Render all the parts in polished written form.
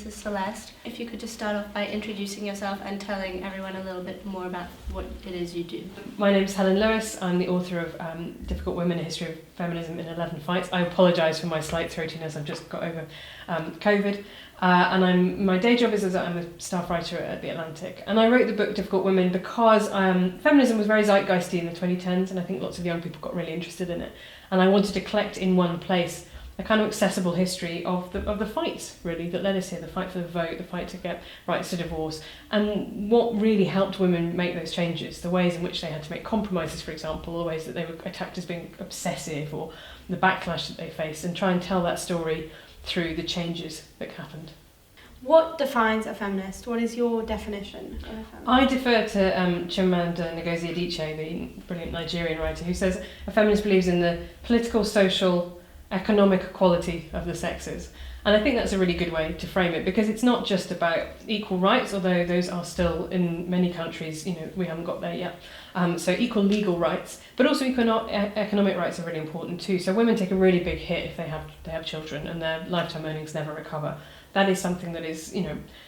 is Celeste. If you could just start off by introducing yourself and telling everyone a little bit more about what it is you do. My name is Helen Lewis. I'm the author of Difficult Women, A History of Feminism in 11 Fights. I apologise for my slight throatiness, I've just got over COVID. And my day job is as I'm a staff writer at The Atlantic. And I wrote the book Difficult Women because feminism was very zeitgeisty in the 2010s, and I think lots of young people got really interested in it. And I wanted to collect in one place a kind of accessible history of the fights, really, that led us here, the fight for the vote, the fight to get rights to divorce, and what really helped women make those changes, the ways in which they had to make compromises, for example, the ways that they were attacked as being obsessive, or the backlash that they faced, and try and tell that story through the changes that happened. What defines a feminist? What is your definition of a feminist? I defer to Chimamanda Ngozi Adichie, the brilliant Nigerian writer, who says a feminist believes in the political, social, economic equality of the sexes. And I think that's a really good way to frame it, because it's not just about equal rights, although those are still in many countries, we haven't got there yet. So equal legal rights, but also economic rights are really important too. So women take a really big hit if they have children and their lifetime earnings never recover. That is something that is,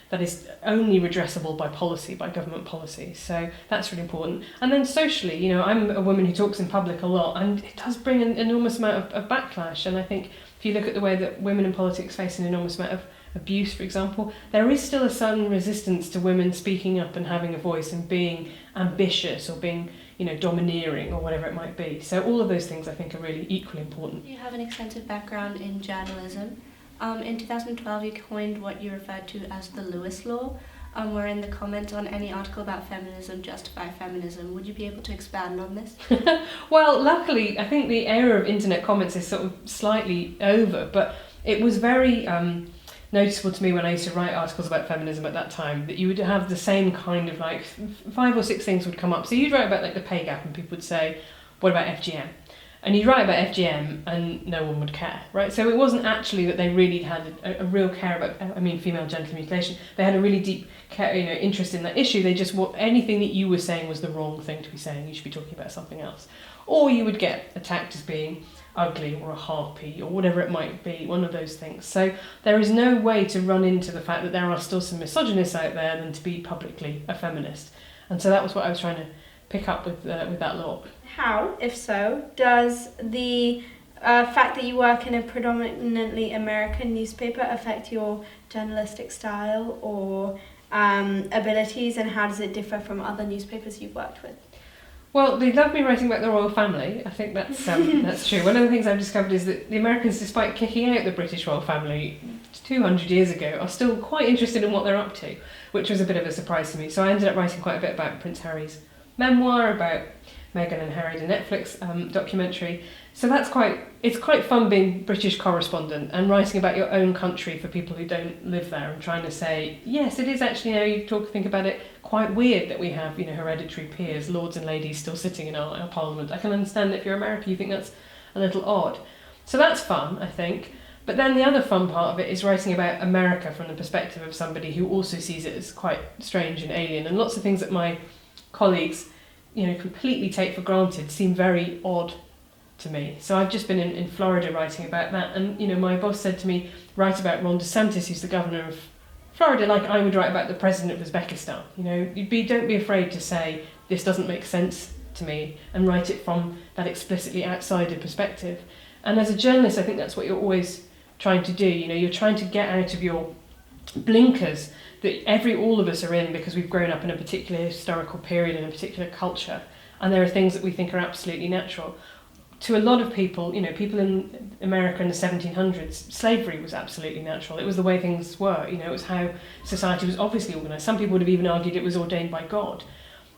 that is only redressable by policy, by government policy. So that's really important. And then socially, I'm a woman who talks in public a lot, and it does bring an enormous amount of backlash. And I think if you look at the way that women in politics face an enormous amount of abuse, for example, there is still a certain resistance to women speaking up and having a voice and being ambitious or being, domineering or whatever it might be. So all of those things I think are really equally important. You have an extensive background in journalism. In 2012 you coined what you referred to as the Lewis Law, wherein the comments on any article about feminism justify feminism. Would you be able to expand on this? Well, luckily, I think the era of internet comments is sort of slightly over, but it was very noticeable to me when I used to write articles about feminism at that time, that you would have the same kind of 5 or 6 things would come up. So you'd write about the pay gap and people would say, what about FGM? And you'd write about FGM and no one would care, right? So it wasn't actually that they really had a real care about, female genital mutilation. They had a really deep interest in that issue. They just anything that you were saying was the wrong thing to be saying. You should be talking about something else. Or you would get attacked as being ugly or a harpy or whatever it might be, one of those things. So there is no way to run into the fact that there are still some misogynists out there than to be publicly a feminist. And so that was what I was trying to pick up with that law. How, if so, does the fact that you work in a predominantly American newspaper affect your journalistic style or abilities, and how does it differ from other newspapers you've worked with? Well, they love me writing about the royal family. I think that's true. One of the things I've discovered is that the Americans, despite kicking out the British royal family 200 years ago, are still quite interested in what they're up to, which was a bit of a surprise to me. So I ended up writing quite a bit about Prince Harry's memoir, about Meghan and Harry, the Netflix documentary. So it's quite fun being British correspondent and writing about your own country for people who don't live there, and trying to say, yes, it is actually, you think about it, quite weird that we have, hereditary peers, lords and ladies still sitting in our parliament. I can understand that if you're American, you think that's a little odd. So that's fun, I think. But then the other fun part of it is writing about America from the perspective of somebody who also sees it as quite strange and alien, and lots of things that my colleagues completely take for granted seem very odd to me. So I've just been in Florida writing about that, and my boss said to me, write about Ron DeSantis, who's the governor of Florida, like I would write about the president of Uzbekistan. Don't be afraid to say this doesn't make sense to me, and write it from that explicitly outsider perspective. And as a journalist, I think that's what you're always trying to do. You're trying to get out of your blinkers that all of us are in because we've grown up in a particular historical period in a particular culture, and there are things that we think are absolutely natural. To a lot of people, people in America in the 1700s, slavery was absolutely natural. It was the way things were, it was how society was obviously organised. Some people would have even argued it was ordained by God,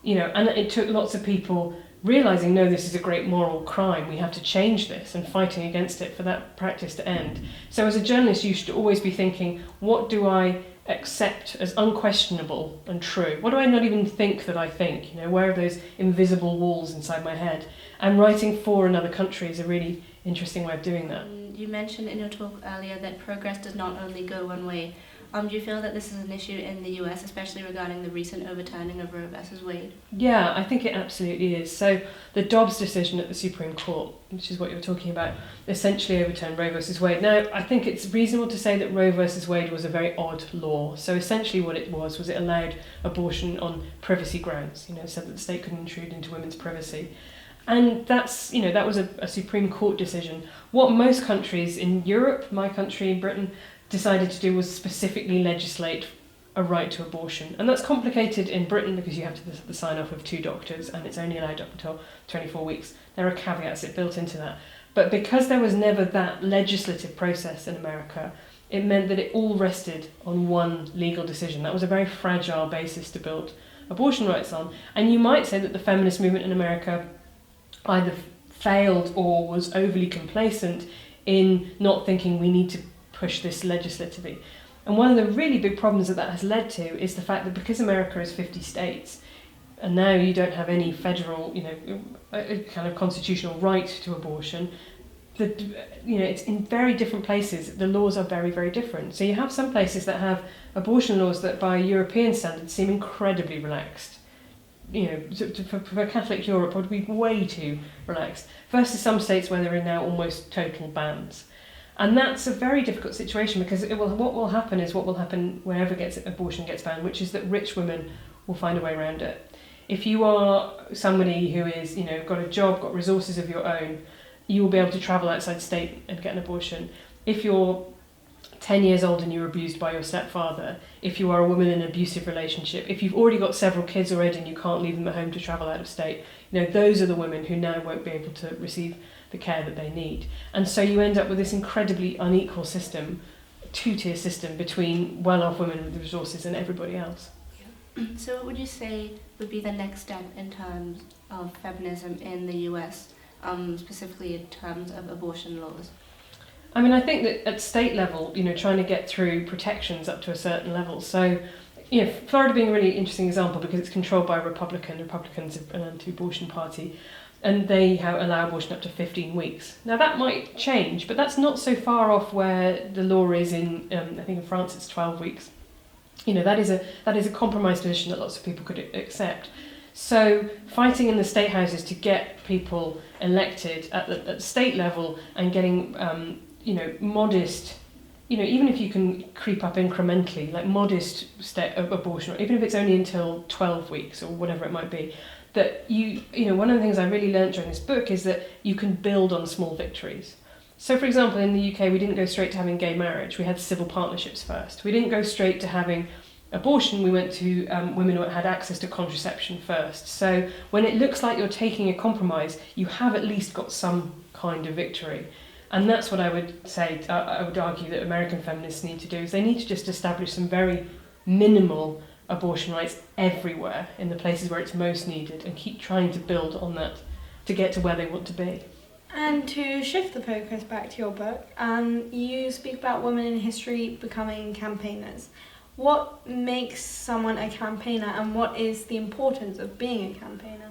and it took lots of people realising, no, this is a great moral crime, we have to change this, and fighting against it for that practice to end. So as a journalist, you should always be thinking, what do I accept as unquestionable and true? What do I not even think that I think? Where are those invisible walls inside my head? And writing for another country is a really interesting way of doing that. You mentioned in your talk earlier that progress does not only go one way. Do you feel that this is an issue in the US, especially regarding the recent overturning of Roe versus Wade? Yeah, I think it absolutely is. So the Dobbs decision at the Supreme Court, which is what you're talking about, essentially overturned Roe versus Wade. Now, I think it's reasonable to say that Roe versus Wade was a very odd law. So essentially what it was it allowed abortion on privacy grounds, said that the state couldn't intrude into women's privacy. And that's, that was a Supreme Court decision. What most countries in Europe, my country in Britain, decided to do was specifically legislate a right to abortion. And that's complicated in Britain because you have to have the sign off of 2 doctors and it's only allowed up until 24 weeks. There are caveats built into that. But because there was never that legislative process in America, it meant that it all rested on one legal decision. That was a very fragile basis to build abortion rights on. And you might say that the feminist movement in America either failed or was overly complacent in not thinking we need to push this legislatively. And one of the really big problems that has led to is the fact that because America is 50 states, and now you don't have any federal, kind of constitutional right to abortion, it's in very different places. The laws are very, very different. So you have some places that have abortion laws that by European standards seem incredibly relaxed. For Catholic Europe would be way too relaxed, versus some states where there are now almost total bans. And that's a very difficult situation because what will happen wherever abortion gets banned, which is that rich women will find a way around it. If you are somebody who is, got a job, got resources of your own, you will be able to travel outside state and get an abortion. If you're 10 years old and you're abused by your stepfather, if you are a woman in an abusive relationship, if you've already got several kids already and you can't leave them at home to travel out of state, those are the women who now won't be able to receive the care that they need. And so you end up with this incredibly unequal system, 2-tier system between well-off women with resources and everybody else. So what would you say would be the next step in terms of feminism in the US, specifically in terms of abortion laws? I mean, I think that at state level, trying to get through protections up to a certain level. So, Florida being a really interesting example because it's controlled by Republicans are an anti-abortion party, and they allow abortion up to 15 weeks. Now that might change, but that's not so far off where the law is in, I think in France it's 12 weeks. That is a compromise position that lots of people could accept. So fighting in the state houses to get people elected at the state level and getting, modest, even if you can creep up incrementally, like modest abortion, even if it's only until 12 weeks or whatever it might be, that one of the things I really learned during this book is that you can build on small victories. So, for example, in the UK, we didn't go straight to having gay marriage. We had civil partnerships first. We didn't go straight to having abortion. We went to women who had access to contraception first. So when it looks like you're taking a compromise, you have at least got some kind of victory. And that's what I would say, I would argue that American feminists need to do, is they need to just establish some very minimal abortion rights everywhere in the places where it's most needed and keep trying to build on that to get to where they want to be. And to shift the focus back to your book, you speak about women in history becoming campaigners. What makes someone a campaigner and what is the importance of being a campaigner?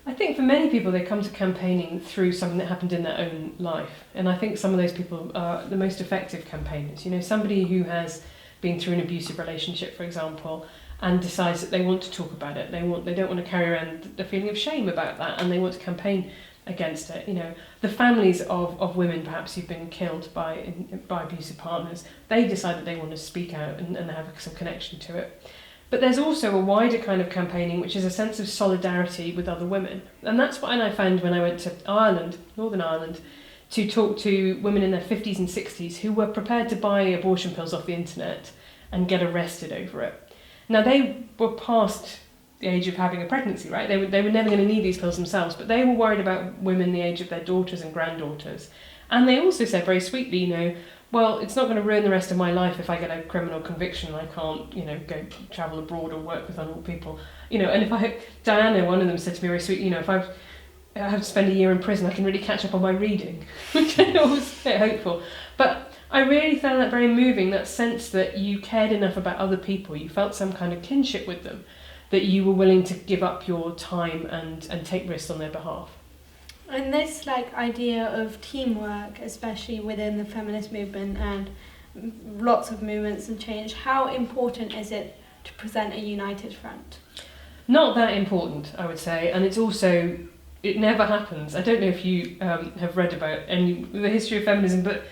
I think for many people they come to campaigning through something that happened in their own life, and I think some of those people are the most effective campaigners. Somebody who has been through an abusive relationship, for example, and decides that they want to talk about it. They don't want to carry around the feeling of shame about that, and they want to campaign against it. The families of women perhaps who've been killed by abusive partners, they decide that they want to speak out and have some connection to it. But there's also a wider kind of campaigning, which is a sense of solidarity with other women. And that's what I found when I went to Ireland, Northern Ireland, to talk to women in their 50s and 60s who were prepared to buy abortion pills off the internet and get arrested over it. Now, they were past the age of having a pregnancy, right? They were never going to need these pills themselves, but they were worried about women the age of their daughters and granddaughters. And they also said very sweetly, well, it's not going to ruin the rest of my life if I get a criminal conviction and I can't, go travel abroad or work with vulnerable people. And Diana, one of them, said to me very sweetly, if I have to spend a year in prison, I can really catch up on my reading, which I thought was a bit hopeful. But I really found that very moving, that sense that you cared enough about other people, you felt some kind of kinship with them, that you were willing to give up your time and take risks on their behalf. And this idea of teamwork, especially within the feminist movement and lots of movements and change. How important is it to present a united front? Not that important, I would say, and it's also, it never happens. I don't know if you have read about the history of feminism, but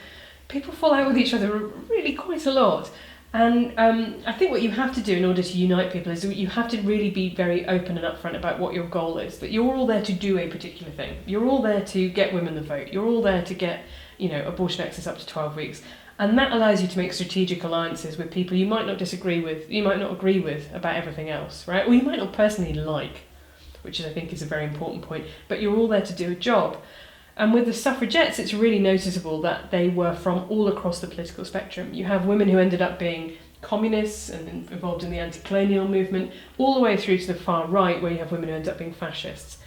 people fall out with each other really quite a lot. And I think what you have to do in order to unite people is you have to really be very open and upfront about what your goal is, that you're all there to do a particular thing. You're all there to get women the vote. You're all there to get, abortion access up to 12 weeks. And that allows you to make strategic alliances with people you might not disagree with, you might not agree with about everything else, right? Or you might not personally like, which I think is a very important point, but you're all there to do a job. And with the suffragettes, it's really noticeable that they were from all across the political spectrum. You have women who ended up being communists and involved in the anti-colonial movement, all the way through to the far right, where you have women who end up being fascists,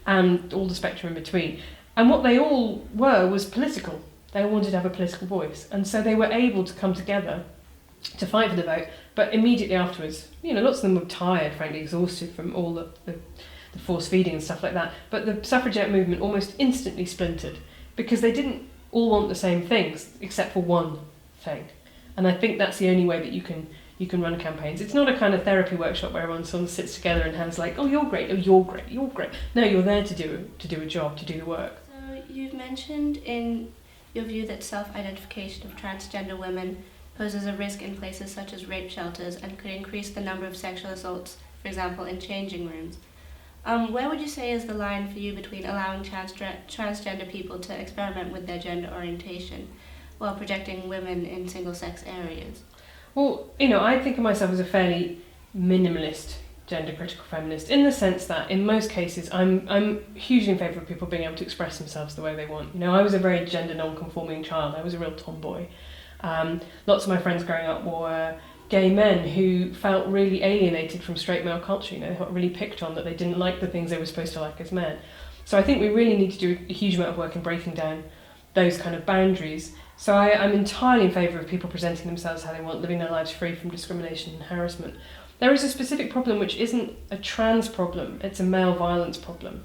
and all the spectrum in between. And what they all were was political. They all wanted to have a political voice. And so they were able to come together to fight for the vote. But immediately afterwards, lots of them were tired, frankly, exhausted from all the force feeding and stuff like that. But the suffragette movement almost instantly splintered because they didn't all want the same things, except for one thing. And I think that's the only way that you can run campaigns. It's not a kind of therapy workshop where everyone sort of sits together and hands like, oh, you're great, oh, you're great, you're great. No, you're there to do a job, to do the work. So you've mentioned in your view that self-identification of transgender women poses a risk in places such as rape shelters and could increase the number of sexual assaults, for example, in changing rooms. Where would you say is the line for you between allowing transgender people to experiment with their gender orientation while projecting women in single-sex areas? Well, I think of myself as a fairly minimalist gender-critical feminist in the sense that in most cases I'm hugely in favour of people being able to express themselves the way they want. I was a very gender non-conforming child. I was a real tomboy. Lots of my friends growing up were gay men who felt really alienated from straight male culture. They got really picked on, that they didn't like the things they were supposed to like as men. So I think we really need to do a huge amount of work in breaking down those kind of boundaries. So I'm entirely in favour of people presenting themselves how they want, living their lives free from discrimination and harassment. There is a specific problem which isn't a trans problem, it's a male violence problem.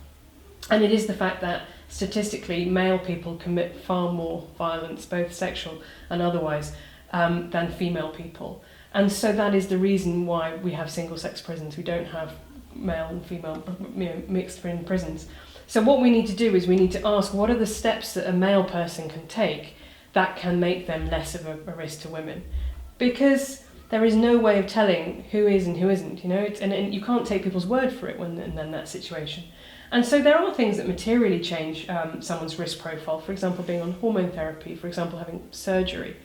And it is the fact that statistically male people commit far more violence, both sexual and otherwise, than female people. And so that is the reason why we have single-sex prisons. We don't have male and female mixed in prisons. So what we need to do is we need to ask, what are the steps that a male person can take that can make them less of a risk to women? Because there is no way of telling who is and who isn't, and you can't take people's word for it when in that situation. And so there are things that materially change someone's risk profile, for example, being on hormone therapy, for example, having surgery.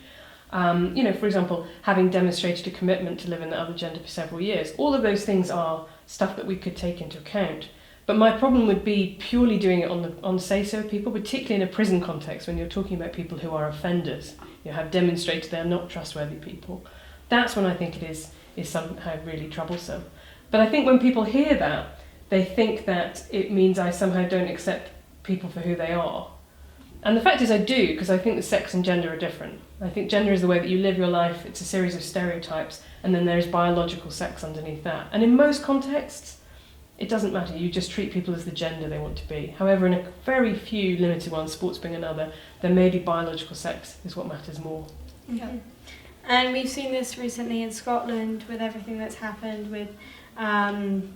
For example, having demonstrated a commitment to live in the other gender for several years. All of those things are stuff that we could take into account. But my problem would be purely doing it on say-so people, particularly in a prison context when you're talking about people who are offenders, have demonstrated they're not trustworthy people. That's when I think it is somehow really troublesome. But I think when people hear that, they think that it means I somehow don't accept people for who they are. And the fact is I do, because I think that sex and gender are different. I think gender is the way that you live your life, it's a series of stereotypes, and then there's biological sex underneath that. And in most contexts, it doesn't matter, you just treat people as the gender they want to be. However, in a very few limited ones, sports being another, then maybe biological sex is what matters more. Yeah. And we've seen this recently in Scotland with everything that's happened with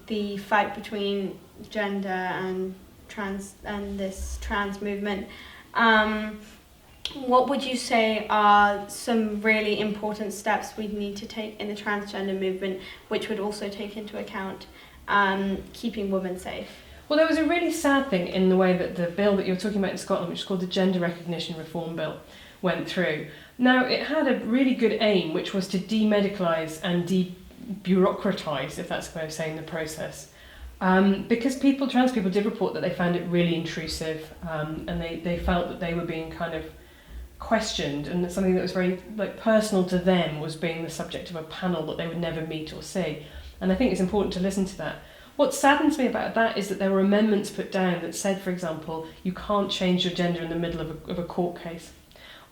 the fight between gender and this trans movement. What would you say are some really important steps we need to take in the transgender movement, which would also take into account keeping women safe? Well, there was a really sad thing in the way that the bill that you're talking about in Scotland, which is called the Gender Recognition Reform Bill, went through. Now, it had a really good aim, which was to demedicalise and debureaucratise, if that's the way of saying the process. Because trans people did report that they found it really intrusive, and they felt that they were being kind of questioned, and that something that was very personal to them was being the subject of a panel that they would never meet or see. And I think it's important to listen to that. What saddens me about that is that there were amendments put down that said, for example, you can't change your gender in the middle of a court case.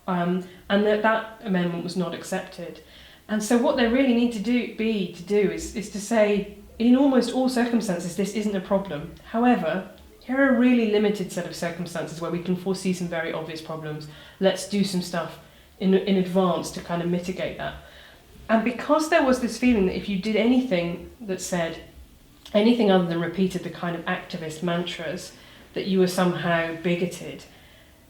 And that amendment was not accepted. And so what they really need to do is to say, in almost all circumstances, this isn't a problem. However, here are a really limited set of circumstances where we can foresee some very obvious problems. Let's do some stuff in advance to kind of mitigate that. And because there was this feeling that if you did anything that said anything other than repeated the kind of activist mantras, that you were somehow bigoted,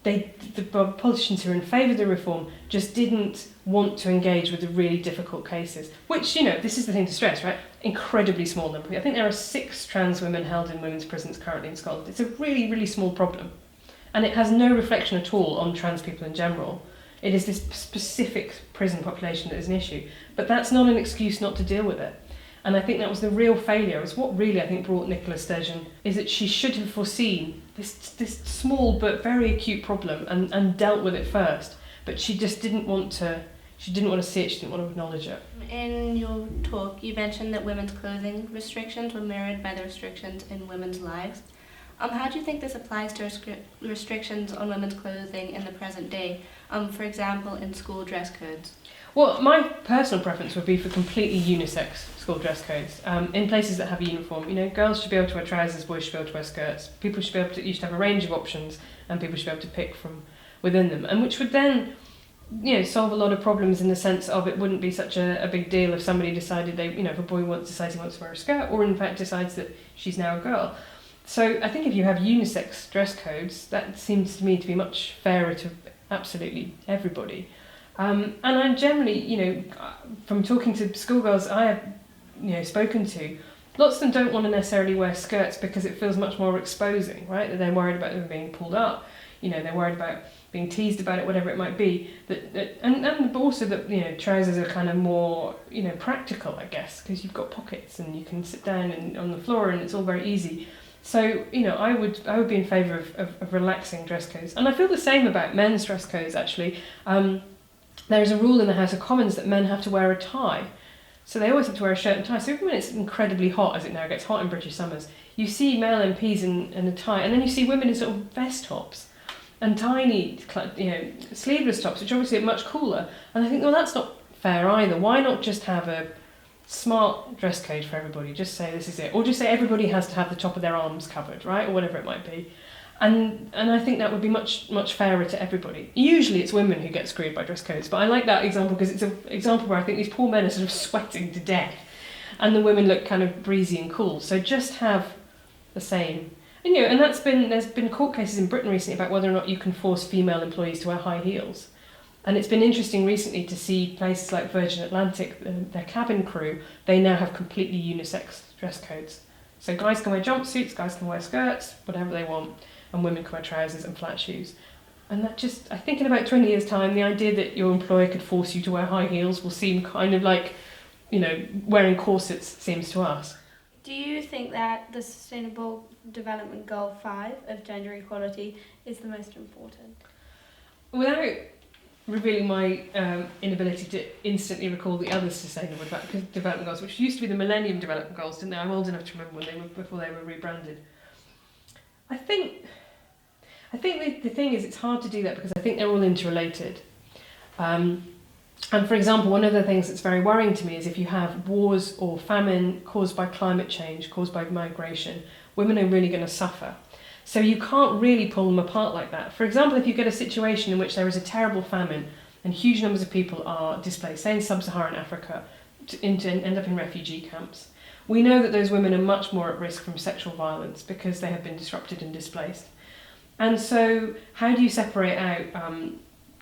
the politicians who were in favour of the reform just didn't want to engage with the really difficult cases, which, this is the thing to stress, right? Incredibly small number. I think there are 6 trans women held in women's prisons currently in Scotland. It's a really, really small problem. And it has no reflection at all on trans people in general. It is this specific prison population that is an issue. But that's not an excuse not to deal with it. And I think that was the real failure. It's what really, I think, brought Nicola Sturgeon, is that she should have foreseen this small but very acute problem and dealt with it first. But she just didn't want to see it, she didn't want to acknowledge it. In your talk, you mentioned that women's clothing restrictions were mirrored by the restrictions in women's lives. How do you think this applies to restrictions on women's clothing in the present day? For example, in school dress codes? Well, my personal preference would be for completely unisex school dress codes. In places that have a uniform, girls should be able to wear trousers, boys should be able to wear skirts. People should be able to, you should have a range of options, and people should be able to pick from within them. And which would then, solve a lot of problems in the sense of it wouldn't be such a big deal if somebody decided if a boy decides he wants to wear a skirt, or in fact decides that she's now a girl. So I think if you have unisex dress codes, that seems to me to be much fairer to absolutely everybody. And I'm generally, from talking to schoolgirls I have, spoken to, lots of them don't want to necessarily wear skirts because it feels much more exposing, right? That they're worried about them being pulled up, they're worried about being teased about it, whatever it might be. And also that, trousers are kind of more, practical, I guess, because you've got pockets and you can sit down on the floor and it's all very easy. So, I would be in favour of relaxing dress codes. And I feel the same about men's dress codes, actually. There is a rule in the House of Commons that men have to wear a tie. So they always have to wear a shirt and tie. So even when it's incredibly hot, as it now gets hot in British summers, you see male MPs in a tie, and then you see women in sort of vest tops and tiny, sleeveless tops, which obviously are much cooler. And I think, well, that's not fair either. Why not just have a smart dress code for everybody? Just say this is it, or just say everybody has to have the top of their arms covered, right, or whatever it might be. And I think that would be much fairer to everybody. Usually it's women who get screwed by dress codes, but I like that example because it's an example where I think these poor men are sort of sweating to death and the women look kind of breezy and cool. So just have the same. And and there's been court cases in Britain recently about whether or not you can force female employees to wear high heels. And it's been interesting recently to see places like Virgin Atlantic, their cabin crew, they now have completely unisex dress codes. So guys can wear jumpsuits, guys can wear skirts, whatever they want, and women can wear trousers and flat shoes. And that just, I think in about 20 years' time, the idea that your employer could force you to wear high heels will seem kind of like, wearing corsets seems to us. Do you think that the Sustainable Development Goal 5 of gender equality is the most important? Without revealing my inability to instantly recall the other Sustainable Development Goals, which used to be the Millennium Development Goals, didn't they? I'm old enough to remember before they were rebranded. I think the thing is it's hard to do that because I think they're all interrelated. And for example, one of the things that's very worrying to me is if you have wars or famine caused by climate change, caused by migration, women are really going to suffer. So you can't really pull them apart like that. For example, if you get a situation in which there is a terrible famine and huge numbers of people are displaced, say in sub-Saharan Africa, to end up in refugee camps, we know that those women are much more at risk from sexual violence because they have been disrupted and displaced. And so how do you separate out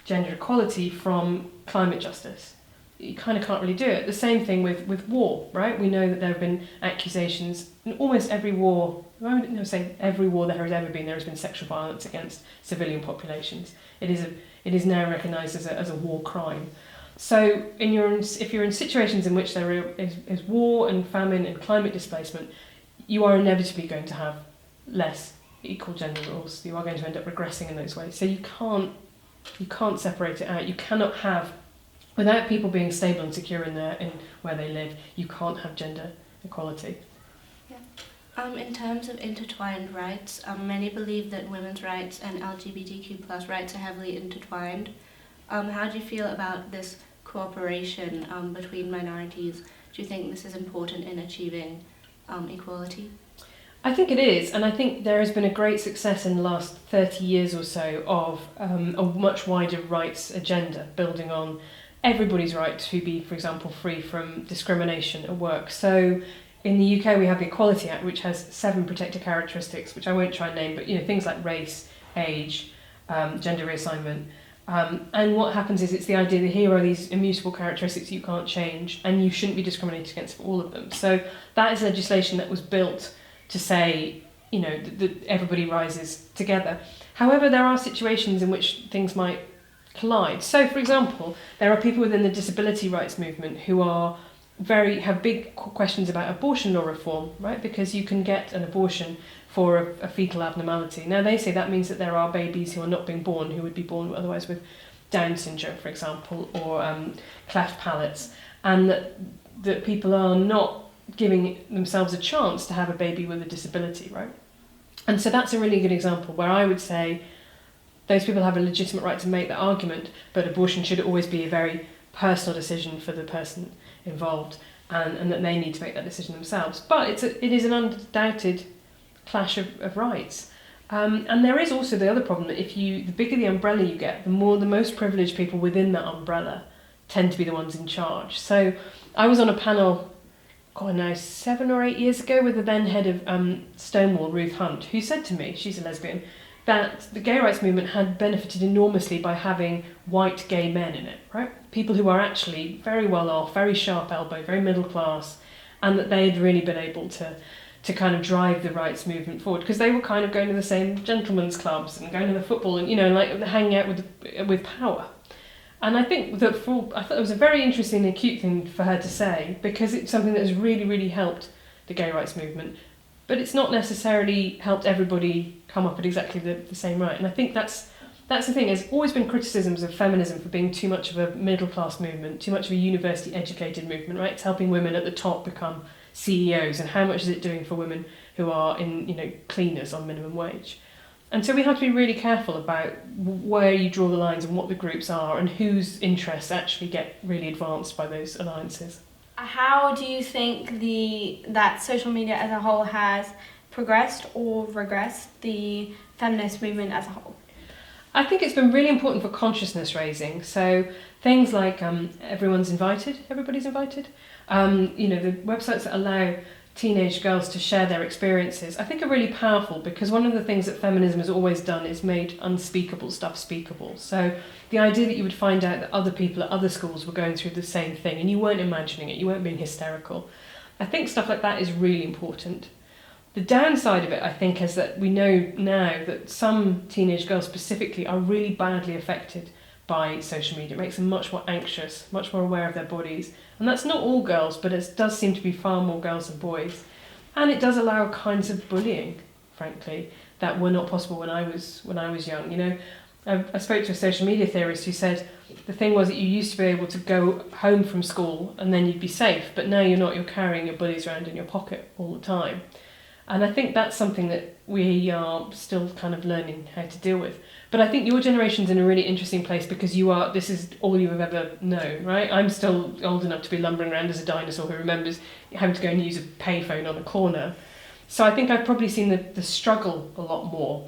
gender equality from climate justice? You kind of can't really do it. The same thing with war, right? We know that there have been accusations in almost every war. I wouldn't say every war there has been sexual violence against civilian populations. It is now recognised as a war crime. So if you're in situations in which there is war and famine and climate displacement, you are inevitably going to have less equal gender roles. You are going to end up regressing in those ways. So you can't separate it out. You cannot have, without people being stable and secure in where they live, you can't have gender equality. Yeah. In terms of intertwined rights, many believe that women's rights and LGBTQ+ rights are heavily intertwined. How do you feel about this cooperation between minorities? Do you think this is important in achieving equality? I think it is, and I think there has been a great success in the last 30 years or so of a much wider rights agenda, building on everybody's right to be, for example, free from discrimination at work. So in the UK we have the Equality Act, which has 7 protected characteristics, which I won't try and name, but things like race, age, gender reassignment. And what happens is it's the idea that here are these immutable characteristics you can't change, and you shouldn't be discriminated against for all of them. So that is legislation that was built to say, that everybody rises together. However, there are situations in which things might collide. So, for example, there are people within the disability rights movement who have big questions about abortion law reform, right? Because you can get an abortion for a fetal abnormality. Now, they say that means that there are babies who are not being born, who would be born otherwise with Down syndrome, for example, or cleft palates, and that people are not giving themselves a chance to have a baby with a disability, right? And so that's a really good example where I would say those people have a legitimate right to make that argument, but abortion should always be a very personal decision for the person involved, and that they need to make that decision themselves. But it is an undoubted clash of rights. And there is also the other problem that the bigger the umbrella you get, the most privileged people within that umbrella tend to be the ones in charge. So I was on a panel 7 or 8 years ago with the then head of Stonewall, Ruth Hunt, who said to me, she's a lesbian, that the gay rights movement had benefited enormously by having white gay men in it, right? People who are actually very well off, very sharp elbowed, very middle class, and that they'd really been able to kind of drive the rights movement forward, because they were kind of going to the same gentlemen's clubs and going to the football and, hanging out with power. And I think I thought it was a very interesting and acute thing for her to say, because it's something that has really, really helped the gay rights movement, but it's not necessarily helped everybody come up at exactly the same right. And I think that's the thing. There's always been criticisms of feminism for being too much of a middle class movement, too much of a university educated movement, right? It's helping women at the top become CEOs, and how much is it doing for women who are in cleaners on minimum wage? And so we have to be really careful about where you draw the lines and what the groups are and whose interests actually get really advanced by those alliances. How do you think that social media as a whole has progressed or regressed the feminist movement as a whole? I think it's been really important for consciousness raising. So things like everybody's invited. The websites that allow teenage girls to share their experiences, I think are really powerful, because one of the things that feminism has always done is made unspeakable stuff speakable. So the idea that you would find out that other people at other schools were going through the same thing and you weren't imagining it, you weren't being hysterical, I think stuff like that is really important. The downside of it, I think, is that we know now that some teenage girls specifically are really badly affected by social media. It makes them much more anxious, much more aware of their bodies. And that's not all girls, but it does seem to be far more girls than boys. And it does allow kinds of bullying, frankly, that were not possible when I was young. I spoke to a social media theorist who said the thing was that you used to be able to go home from school and then you'd be safe, but now you're not. You're carrying your bullies around in your pocket all the time. And I think that's something that we are still kind of learning how to deal with. But I think your generation's in a really interesting place, because this is all you have ever known, right? I'm still old enough to be lumbering around as a dinosaur who remembers having to go and use a payphone on a corner. So I think I've probably seen the struggle a lot more.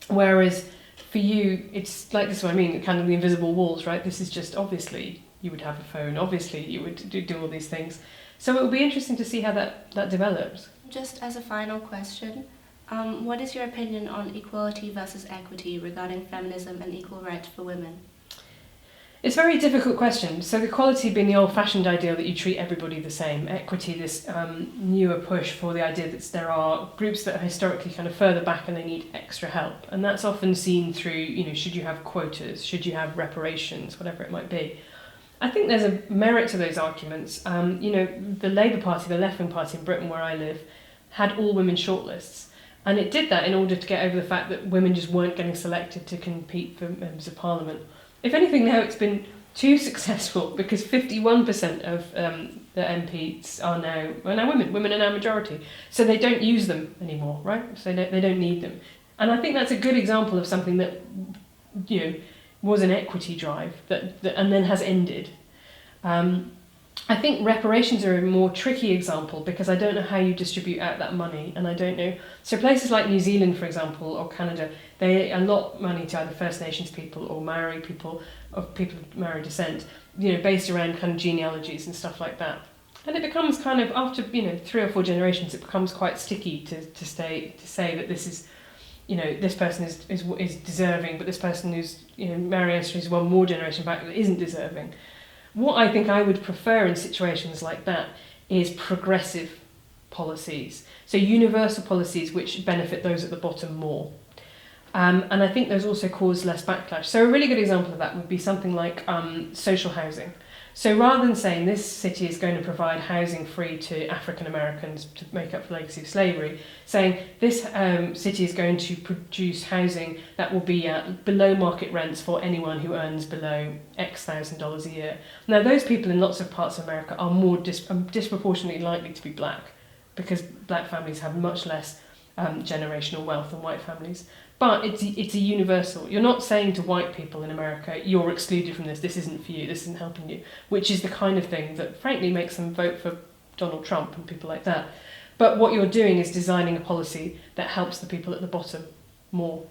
Whereas for you, it's like this, what I mean, kind of the invisible walls, right? This is just, obviously you would have a phone, obviously you would do all these things. So it will be interesting to see how that develops. Just as a final question, what is your opinion on equality versus equity regarding feminism and equal rights for women? It's a very difficult question. So equality being the old-fashioned idea that you treat everybody the same. Equity, this newer push for the idea that there are groups that are historically kind of further back and they need extra help. And that's often seen through, should you have quotas? Should you have reparations? Whatever it might be. I think there's a merit to those arguments. The Labour Party, the left-wing party in Britain where I live, had all-women shortlists. And it did that in order to get over the fact that women just weren't getting selected to compete for members of parliament. If anything, now it's been too successful, because 51% of the MPs are now women. Women are now majority. So they don't use them anymore, right? So they don't need them. And I think that's a good example of something that, was an equity drive that and then has ended. I think reparations are a more tricky example because I don't know how you distribute out that money, and I don't know. So places like New Zealand, for example, or Canada, they allot money to either First Nations people or Maori people, of people of Maori descent, based around kind of genealogies and stuff like that. And it becomes kind of, after 3 or 4 generations, it becomes quite sticky to say that this is, this person is deserving, but this person who's Maori ancestry is one more generation back that isn't deserving. What I think I would prefer in situations like that is progressive policies. So universal policies which benefit those at the bottom more. And I think those also cause less backlash. So a really good example of that would be something like social housing. So rather than saying this city is going to provide housing free to African Americans to make up for the legacy of slavery, saying this city is going to produce housing that will be at below market rents for anyone who earns below X $1,000s a year. Now those people in lots of parts of America are more disproportionately likely to be black, because black families have much less generational wealth than white families. But it's a universal. You're not saying to white people in America, you're excluded from this isn't for you, this isn't helping you, which is the kind of thing that frankly makes them vote for Donald Trump and people like that. But what you're doing is designing a policy that helps the people at the bottom more.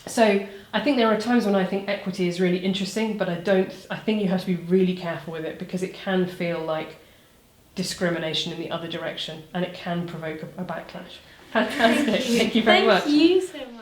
So I think there are times when I think equity is really interesting, but I think you have to be really careful with it, because it can feel like discrimination in the other direction, and it can provoke a backlash. Fantastic. Thank you very much. Thank you so much.